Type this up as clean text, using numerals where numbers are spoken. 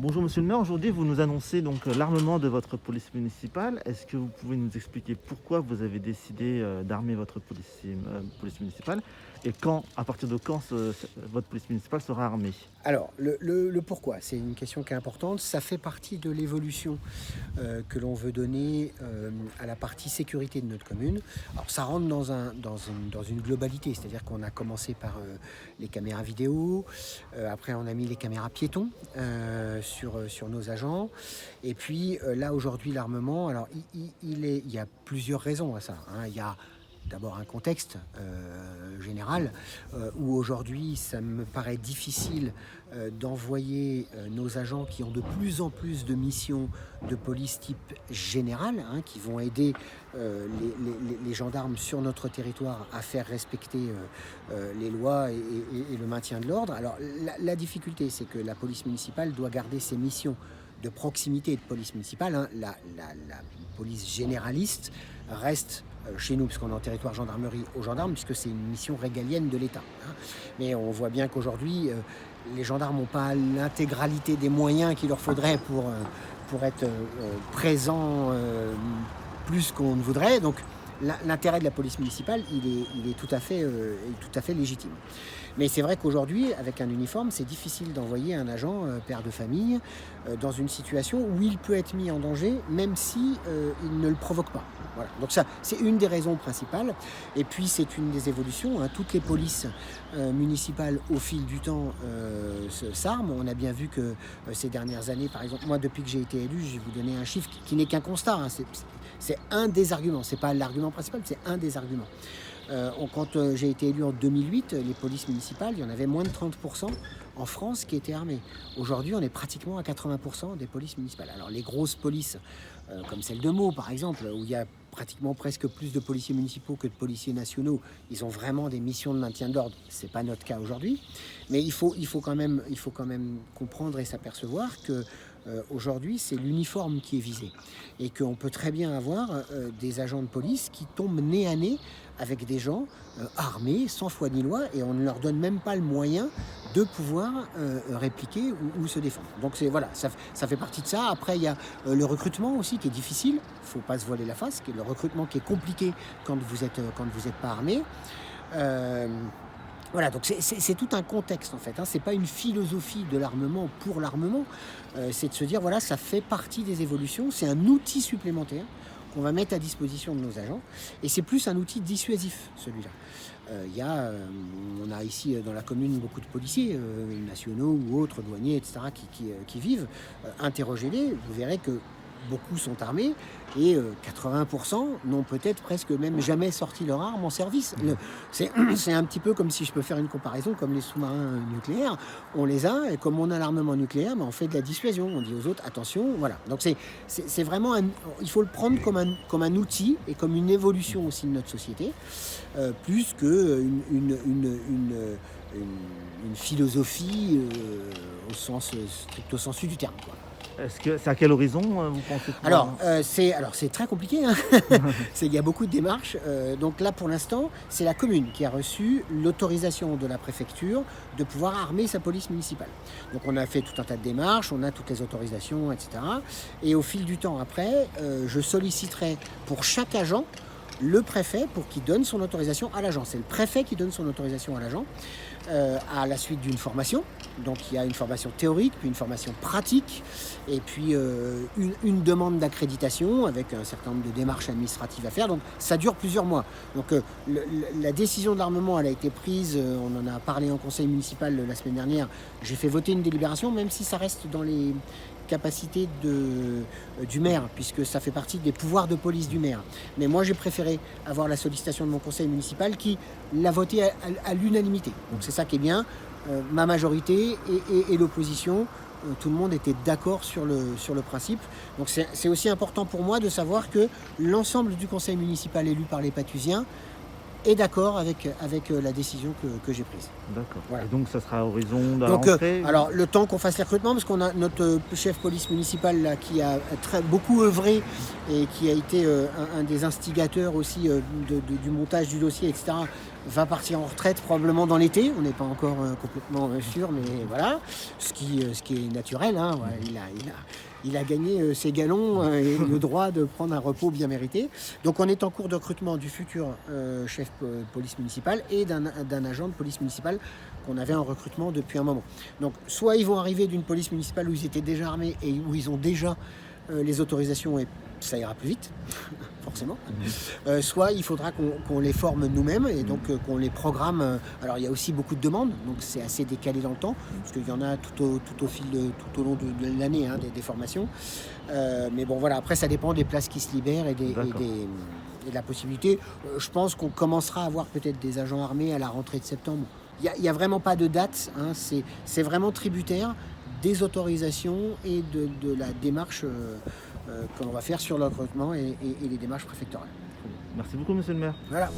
Bonjour Monsieur le maire, aujourd'hui vous nous annoncez donc l'armement de votre police municipale. Est-ce que vous pouvez nous expliquer pourquoi vous avez décidé d'armer votre police municipale et à partir de quand votre police municipale sera armée? Alors, le pourquoi, c'est une question qui est importante. Ça fait partie de l'évolution que l'on veut donner à la partie sécurité de notre commune. Alors, ça rentre dans une globalité, c'est-à-dire qu'on a commencé par les caméras vidéo, après on a mis les caméras piétons sur nos agents, et puis là aujourd'hui l'armement, alors il y a plusieurs raisons à ça, hein. Il y a d'abord un contexte général où aujourd'hui ça me paraît difficile d'envoyer nos agents qui ont de plus en plus de missions de police type générale, hein, qui vont aider les gendarmes sur notre territoire à faire respecter les lois et le maintien de l'ordre. Alors la difficulté, c'est que la police municipale doit garder ses missions de proximité et de police municipale, hein. La police généraliste reste chez nous, puisqu'on est en territoire gendarmerie, aux gendarmes, puisque c'est une mission régalienne de l'État, hein. Mais on voit bien qu'aujourd'hui, les gendarmes n'ont pas l'intégralité des moyens qu'il leur faudrait pour être présents plus qu'on ne voudrait. Donc l'intérêt de la police municipale, il est tout à fait légitime. Mais c'est vrai qu'aujourd'hui, avec un uniforme, c'est difficile d'envoyer un agent père de famille dans une situation où il peut être mis en danger, même si il ne le provoque pas. Voilà. Donc ça, c'est une des raisons principales. Et puis c'est une des évolutions, hein. Toutes les polices municipales, au fil du temps, s'arment. On a bien vu que ces dernières années, par exemple, moi, depuis que j'ai été élu, je vais vous donner un chiffre qui n'est qu'un constat, hein. C'est un des arguments. C'est pas l'argument principal, c'est un des arguments. Quand j'ai été élu en 2008, les polices municipales, il y en avait moins de 30% en France qui étaient armées. Aujourd'hui, on est pratiquement à 80% des polices municipales. Alors les grosses polices, comme celle de Meaux par exemple, où il y a pratiquement presque plus de policiers municipaux que de policiers nationaux, ils ont vraiment des missions de maintien d'ordre. C'est pas notre cas aujourd'hui, mais il faut quand même comprendre et s'apercevoir que aujourd'hui, c'est l'uniforme qui est visé et qu'on peut très bien avoir des agents de police qui tombent nez à nez avec des gens armés, sans foi ni loi, et on ne leur donne même pas le moyen de pouvoir répliquer ou se défendre. Donc voilà, ça fait partie de ça. Après, il y a le recrutement aussi qui est difficile. Il ne faut pas se voiler la face. Le recrutement qui est compliqué quand vous êtes pas armé. Voilà, donc c'est tout un contexte en fait, hein. C'est pas une philosophie de l'armement pour l'armement. C'est de se dire, voilà, ça fait partie des évolutions. C'est un outil supplémentaire qu'on va mettre à disposition de nos agents. Et c'est plus un outil dissuasif, celui-là. On a ici dans la commune beaucoup de policiers, nationaux ou autres, douaniers, etc., qui vivent. Interrogez-les, vous verrez que beaucoup sont armés et 80% n'ont peut-être presque même jamais sorti leur arme en service. C'est un petit peu comme, si je peux faire une comparaison, comme les sous-marins nucléaires. On les a, et comme on a l'armement nucléaire, mais on fait de la dissuasion. On dit aux autres, attention, voilà. Donc c'est vraiment, il faut le prendre comme un outil et comme une évolution aussi de notre société, plus qu'une philosophie au sens stricto sensu du terme, quoi. Est-ce que c'est à quel horizon vous pensez Alors, c'est très compliqué, hein. Il y a beaucoup de démarches. Donc là, pour l'instant, c'est la commune qui a reçu l'autorisation de la préfecture de pouvoir armer sa police municipale. Donc on a fait tout un tas de démarches, on a toutes les autorisations, etc. Et au fil du temps après, je solliciterai pour chaque agent le préfet pour qu'il donne son autorisation à l'agent. C'est le préfet qui donne son autorisation à l'agent à la suite d'une formation. Donc il y a une formation théorique, puis une formation pratique, et puis une demande d'accréditation avec un certain nombre de démarches administratives à faire. Donc ça dure plusieurs mois. Donc la décision de l'armement, elle a été prise, on en a parlé en conseil municipal la semaine dernière. J'ai fait voter une délibération, même si ça reste dans les capacité du maire, puisque ça fait partie des pouvoirs de police du maire. Mais moi, j'ai préféré avoir la sollicitation de mon conseil municipal qui l'a voté à l'unanimité. Donc c'est ça qui est bien. Ma majorité et l'opposition, tout le monde était d'accord sur le principe. Donc c'est aussi important pour moi de savoir que l'ensemble du conseil municipal élu par les Pathusiens est d'accord avec la décision que j'ai prise. D'accord. Voilà. Et donc ça sera à horizon de la Donc, rentrée? alors le temps qu'on fasse les recrutements, parce qu'on a notre chef police municipale là, qui a beaucoup œuvré et qui a été un des instigateurs aussi du montage du dossier, etc., va partir en retraite probablement dans l'été. On n'est pas encore complètement sûr, mais voilà, ce qui est naturel. Hein, ouais, il a gagné ses galons et le droit de prendre un repos bien mérité. Donc on est en cours de recrutement du futur chef police municipale et d'un agent de police municipale qu'on avait en recrutement depuis un moment. Donc soit ils vont arriver d'une police municipale où ils étaient déjà armés et où ils ont déjà les autorisations et ça ira plus vite, forcément. Soit il faudra qu'on les forme nous-mêmes et donc qu'on les programme. Alors il y a aussi beaucoup de demandes, donc c'est assez décalé dans le temps, parce qu'il y en a tout au long de l'année, hein, des formations. Mais bon voilà, après ça dépend des places qui se libèrent et de la possibilité. Je pense qu'on commencera à avoir peut-être des agents armés à la rentrée de septembre. Il n'y a vraiment pas de date, hein, c'est vraiment tributaire des autorisations et de la démarche qu'on va faire sur le recrutement et les démarches préfectorales. Merci beaucoup, monsieur le maire. Voilà.